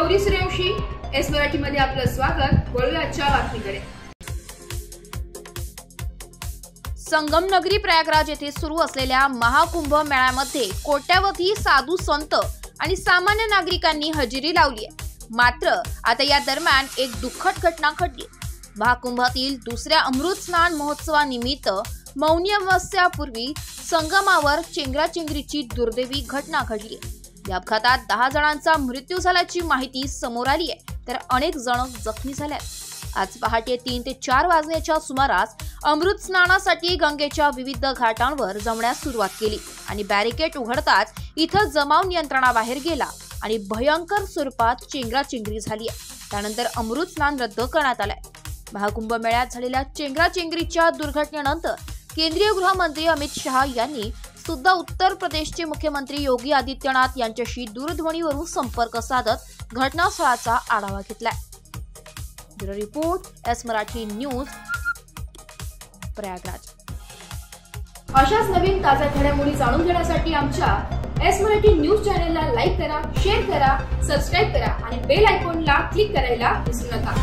Gauri Suryavanshi, S Marathi मध्ये आपलं स्वागत। वळूया आजच्या बातमीकडे। संगमनगरी प्रयागराज येथे सुरू असलेल्या महाकुंभ मेळ्यामध्ये कोट्यावधी साधू संत आणि सामान्य नागरिकांनी हजेरी लावली आहे। मात्र आता या दरम्यान एक दुःखद घटना घडली। महाकुंभातील दुसऱ्या अमृत स्नान महोत्सवानिमित्त मौनी अमावस्यापूर्वी संगमावर चेंगराचेंगरीची दुर्दैवी घटना घडली। या अपघातात 10 जणांचा मृत्यू झाल्याची माहिती समोर आली आहे, तर अनेक जण जखमी झाले आहेत। आज पहाटे 3 ते 4 वाजण्याच्या सुमारास अमृत स्नानासाठी गंगेच्या विविध घाटांवर जमण्यास सुरुवात केली आणि बॅरिकेड उघडताच इथं जमाव नियंत्रणाबाहेर गेला आणि भयंकर स्वरूपात चेंगराचेंगरी झाली आहे। त्यानंतर अमृत स्नान रद्द करण्यात आलंय। महाकुंभ मेळ्यात झालेल्या चेंगराचेंगरीच्या दुर्घटनेनंतर केंद्रीय गृहमंत्री अमित शहा यांनी सुद्धा उत्तर प्रदेशचे मुख्यमंत्री योगी आदित्यनाथ यांच्याशी दूरध्वनीवरून संपर्क साधत घटनास्थळाचा आढावा घेतलाय। Bureau report, S Marathi news, Prayagraj. अशाच नवीन ताज्या घडामोडी जाणून घेण्यासाठी आमच्या एस मराठी न्यूज चॅनलला लाईक करा, शेअर करा, सबस्क्राइब करा आणि बेल आयकॉनला क्लिक करायला विसरू नका।